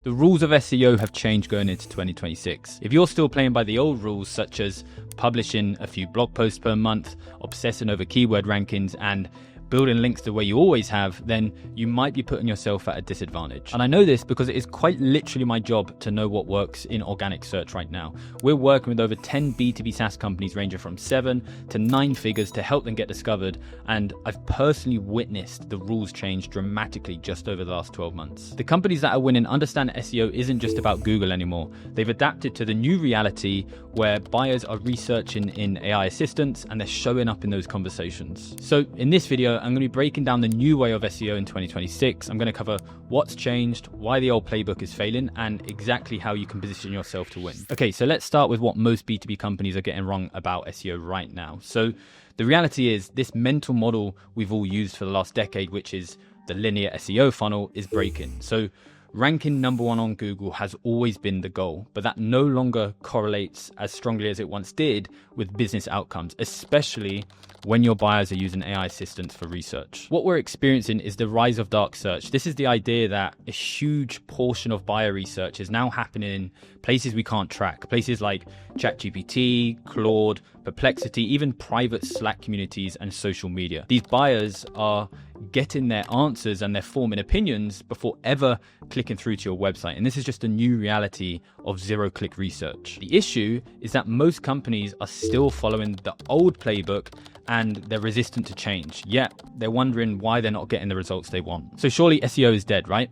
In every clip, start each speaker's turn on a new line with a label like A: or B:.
A: The rules of SEO have changed going into 2026. If you're still playing by the old rules, such as publishing a few blog posts per month, obsessing over keyword rankings, and building links the way you always have, then you might be putting yourself at a disadvantage. And I know this because it is quite literally my job to know what works in organic search right now. We're working with over 10 B2B SaaS companies ranging from 7 to 9 figures to help them get discovered. And I've personally witnessed the rules change dramatically just over the last 12 months. The companies that are winning understand SEO isn't just about Google anymore. They've adapted to the new reality where buyers are researching in AI assistants and they're showing up in those conversations. So in this video, I'm going to be breaking down the new way of SEO in 2026. I'm going to cover what's changed, why the old playbook is failing, and exactly how you can position yourself to win. Okay, so let's start with what most B2B companies are getting wrong about SEO right now. So the reality is this mental model we've all used for the last decade, which is the linear SEO funnel, is breaking. So ranking number one on Google has always been the goal, but that no longer correlates as strongly as it once did with business outcomes, especially when your buyers are using AI assistants for research. What we're experiencing is the rise of dark search. This is the idea that a huge portion of buyer research is now happening in places we can't track, places like ChatGPT, Claude, Perplexity, even private Slack communities and social media. These buyers are getting their answers and they're forming opinions before ever clicking through to your website. And this is just a new reality of zero-click research. The issue is that most companies are still following the old playbook and they're resistant to change. Yet they're wondering why they're not getting the results they want. So surely SEO is dead, right?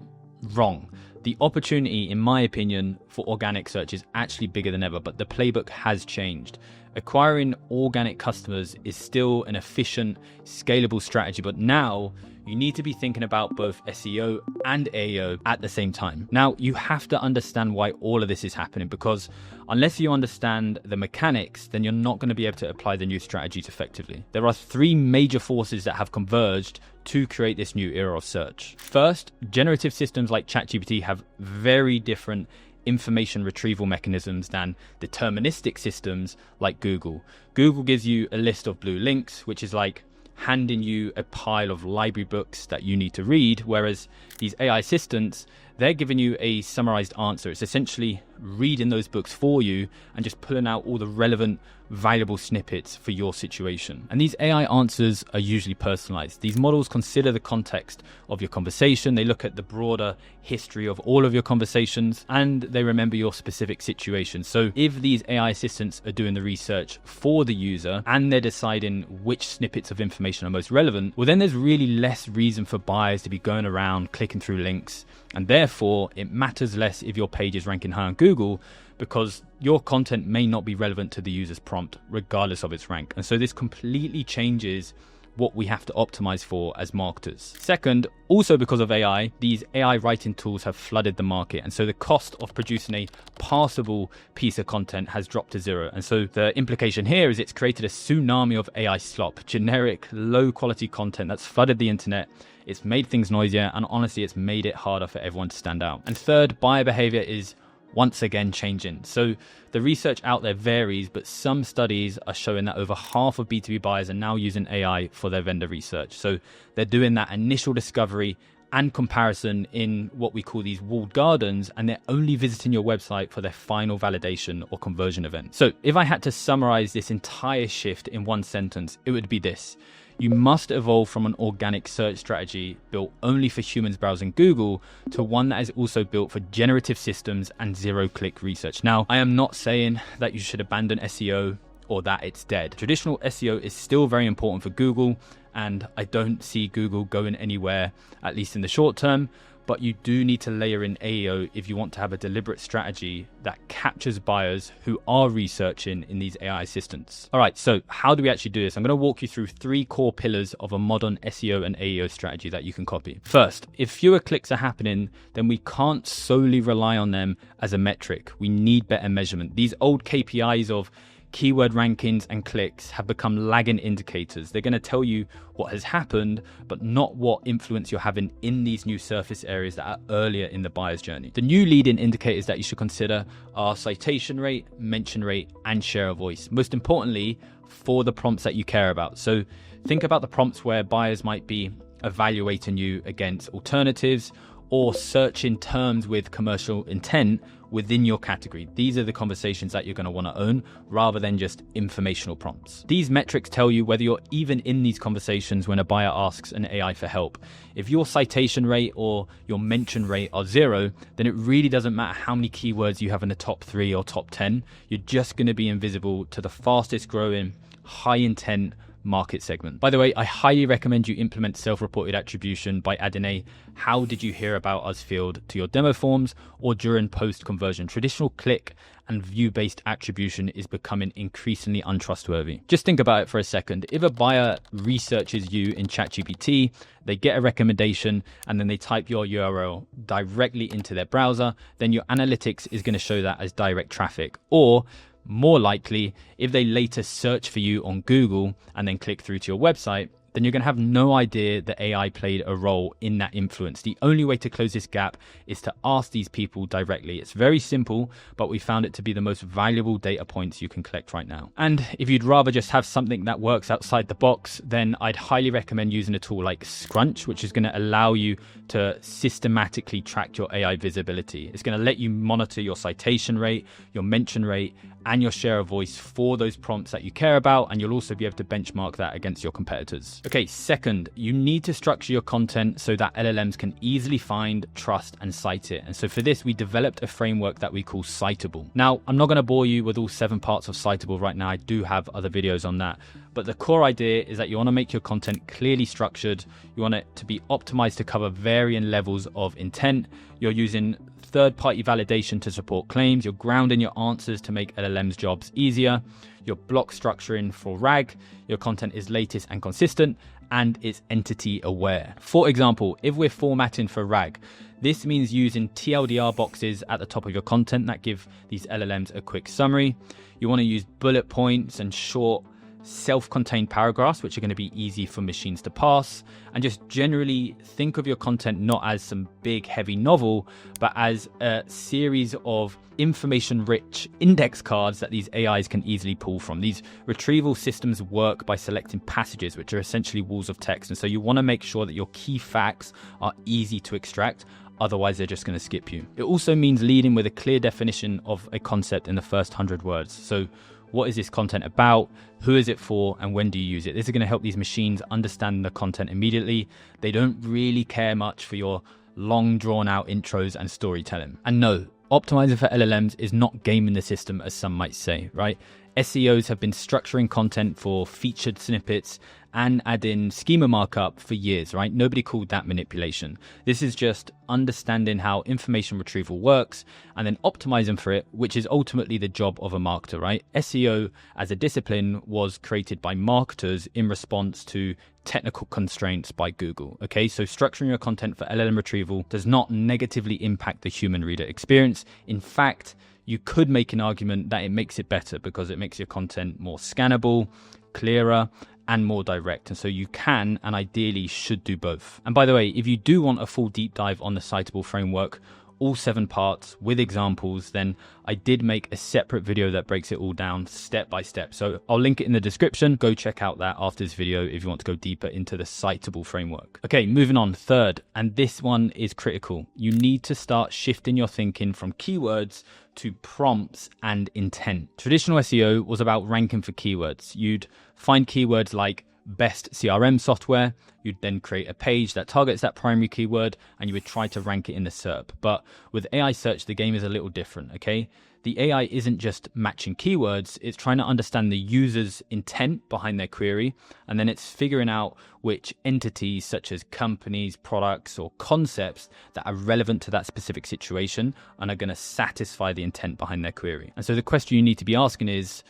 A: Wrong. The opportunity, in my opinion, for organic search is actually bigger than ever, but the playbook has changed. Acquiring organic customers is still an efficient, scalable strategy, but now you need to be thinking about both SEO and AEO at the same time. Now, you have to understand why all of this is happening, because unless you understand the mechanics, then you're not going to be able to apply the new strategies effectively. There are 3 major forces that have converged to create this new era of search. First, generative systems like ChatGPT have very different information retrieval mechanisms than deterministic systems like Google. Google gives you a list of blue links, which is like handing you a pile of library books that you need to read, whereas these AI assistants, they're giving you a summarized answer. It's essentially reading those books for you and just pulling out all the relevant, valuable snippets for your situation. And these AI answers are usually personalized. These models consider the context of your conversation. They look at the broader history of all of your conversations and they remember your specific situation. So if these AI assistants are doing the research for the user and they're deciding which snippets of information are most relevant, well, then there's really less reason for buyers to be going around clicking through links. And therefore, it matters less if your page is ranking high on Google, because your content may not be relevant to the user's prompt, regardless of its rank. And so this completely changes what we have to optimize for as marketers. Second, also because of AI, these AI writing tools have flooded the market. And so the cost of producing a passable piece of content has dropped to 0. And so the implication here is it's created a tsunami of AI slop, generic, low quality content that's flooded the internet. It's made things noisier, and honestly, it's made it harder for everyone to stand out. And third, buyer behavior is once again changing. So the research out there varies, but some studies are showing that over half of B2B buyers are now using AI for their vendor research. So they're doing that initial discovery and comparison in what we call these walled gardens, and they're only visiting your website for their final validation or conversion event. So if I had to summarize this entire shift in one sentence, it would be this. You must evolve from an organic search strategy built only for humans browsing Google to one that is also built for generative systems and zero-click research. Now, I am not saying that you should abandon SEO or that it's dead. Traditional SEO is still very important for Google, and I don't see Google going anywhere, at least in the short term. But you do need to layer in AEO if you want to have a deliberate strategy that captures buyers who are researching in these AI assistants. All right, so how do we actually do this? I'm going to walk you through 3 core pillars of a modern SEO and AEO strategy that you can copy. First, if fewer clicks are happening, then we can't solely rely on them as a metric. We need better measurement. These old KPIs of keyword rankings and clicks have become lagging indicators. They're going to tell you what has happened, but not what influence you're having in these new surface areas that are earlier in the buyer's journey. The new leading indicators that you should consider are citation rate, mention rate, and share of voice. Most importantly, for the prompts that you care about. So think about the prompts where buyers might be evaluating you against alternatives, or search in terms with commercial intent within your category. These are the conversations that you're going to want to own rather than just informational prompts. These metrics tell you whether you're even in these conversations when a buyer asks an AI for help. If your citation rate or your mention rate are 0, then it really doesn't matter how many keywords you have in the top 3 or top 10. You're just going to be invisible to the fastest growing, high intent market segment. By the way, I highly recommend you implement self-reported attribution by adding a "how did you hear about us" field to your demo forms or during post conversion. Traditional click and view-based attribution is becoming increasingly untrustworthy. Just think about it for a second. If a buyer researches you in ChatGPT, they get a recommendation, and then they type your URL directly into their browser, then your analytics is going to show that as direct traffic. Or more likely, if they later search for you on Google and then click through to your website, then you're going to have no idea that AI played a role in that influence. The only way to close this gap is to ask these people directly. It's very simple, but we found it to be the most valuable data points you can collect right now. And if you'd rather just have something that works outside the box, then I'd highly recommend using a tool like Scrunch, which is going to allow you to systematically track your AI visibility. It's going to let you monitor your citation rate, your mention rate, and your share of voice for those prompts that you care about, and you'll also be able to benchmark that against your competitors. Okay, second, you need to structure your content so that LLMs can easily find, trust, and cite it. And so for this, we developed a framework that we call Citable. Now, I'm not going to bore you with all 7 parts of Citable right now. I do have other videos on that. But the core idea is that you want to make your content clearly structured. You want it to be optimized to cover varying levels of intent. You're using third-party validation to support claims. You're grounding your answers to make LLM's jobs easier. You're block structuring for RAG. Your content is latest and consistent, and it's entity aware. For example, if we're formatting for RAG, this means using TLDR boxes at the top of your content that give these LLMs a quick summary. You want to use bullet points and short self-contained paragraphs, which are going to be easy for machines to parse, and just generally think of your content not as some big heavy novel, but as a series of information-rich index cards that these AIs can easily pull from. These retrieval systems work by selecting passages, which are essentially walls of text, and so you want to make sure that your key facts are easy to extract. Otherwise, they're just going to skip you. It also means leading with a clear definition of a concept in the first 100 words. So what is this content about? Who is it for? And when do you use it? This is going to help these machines understand the content immediately. They don't really care much for your long drawn out intros and storytelling. And no, optimizing for LLMs is not gaming the system, as some might say, right? SEOs have been structuring content for featured snippets and adding schema markup for years, right? Nobody called that manipulation. This is just understanding how information retrieval works and then optimizing for it, which is ultimately the job of a marketer, right? SEO as a discipline was created by marketers in response to technical constraints by Google. Okay, so structuring your content for LLM retrieval does not negatively impact the human reader experience. In fact, you could make an argument that it makes it better because it makes your content more scannable, clearer, and more direct. And so you can and ideally should do both. And by the way, if you do want a full deep dive on the Citable framework, all 7 parts with examples, then I did make a separate video that breaks it all down step by step. So I'll link it in the description. Go check out that after this video if you want to go deeper into the Citable framework. Okay, moving on. Third, and this one is critical. You need to start shifting your thinking from keywords to prompts and intent. Traditional SEO was about ranking for keywords. You'd find keywords like best CRM software. You'd then create a page that targets that primary keyword and you would try to rank it in the SERP. But with AI search, the game is a little different, okay? The AI isn't just matching keywords, it's trying to understand the user's intent behind their query, and then it's figuring out which entities such as companies, products, or concepts that are relevant to that specific situation and are going to satisfy the intent behind their query. And so the question you need to be asking is,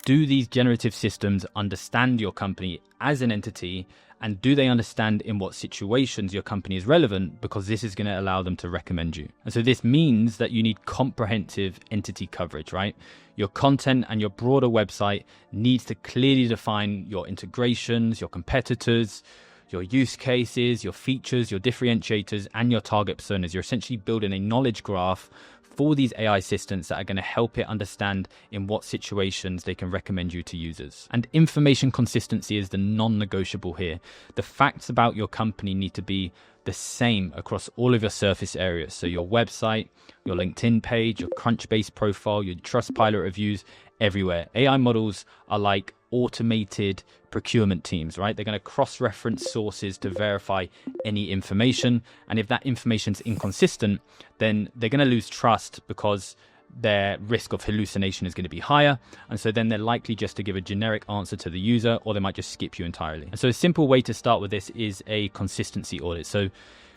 A: do these generative systems understand your company as an entity, and do they understand in what situations your company is relevant? Because this is going to allow them to recommend you. And so this means that you need comprehensive entity coverage, right? Your content and your broader website needs to clearly define your integrations, your competitors, your use cases, your features, your differentiators, and your target personas. You're essentially building a knowledge graph for these AI assistants that are going to help it understand in what situations they can recommend you to users. And information consistency is the non-negotiable here. The facts about your company need to be the same across all of your surface areas. So your website, your LinkedIn page, your Crunchbase profile, your Trustpilot reviews, everywhere. AI models are like automated procurement teams, right? They're going to cross-reference sources to verify any information. And if that information's inconsistent, then they're going to lose trust because their risk of hallucination is going to be higher. And so then they're likely just to give a generic answer to the user, or they might just skip you entirely. And so a simple way to start with this is a consistency audit. So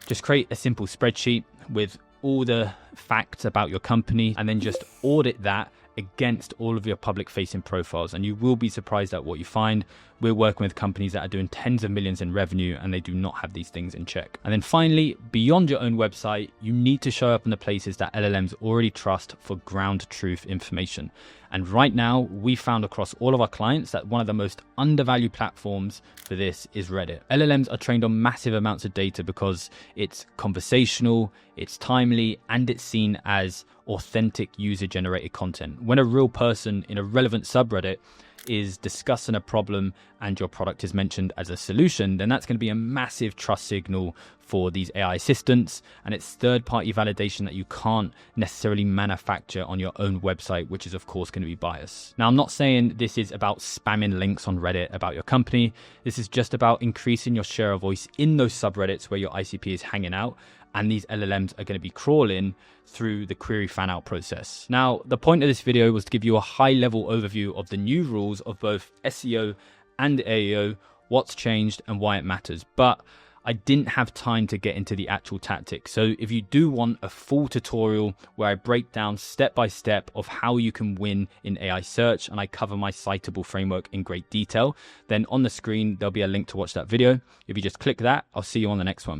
A: just create a simple spreadsheet with all the facts about your company and then just audit that against all of your public facing profiles, and you will be surprised at what you find. We're working with companies that are doing tens of millions in revenue and they do not have these things in check. And then finally, beyond your own website, you need to show up in the places that LLMs already trust for ground truth information. And right now, we found across all of our clients that one of the most undervalued platforms for this is Reddit. LLMs are trained on massive amounts of data because it's conversational, it's timely, and it's seen as authentic user-generated content. When a real person in a relevant subreddit is discussing a problem and your product is mentioned as a solution, then that's going to be a massive trust signal for these AI assistants, and it's third-party validation that you can't necessarily manufacture on your own website, which is of course going to be biased. Now, I'm not saying this is about spamming links on Reddit about your company. This is just about increasing your share of voice in those subreddits where your ICP is hanging out, and these LLMs are going to be crawling through the query fan-out process. Now, the point of this video was to give you a high-level overview of the new rules of both SEO and AEO, what's changed and why it matters. But I didn't have time to get into the actual tactics. So if you do want a full tutorial where I break down step by step of how you can win in AI search and I cover my citable framework in great detail, then on the screen, there'll be a link to watch that video. If you just click that, I'll see you on the next one.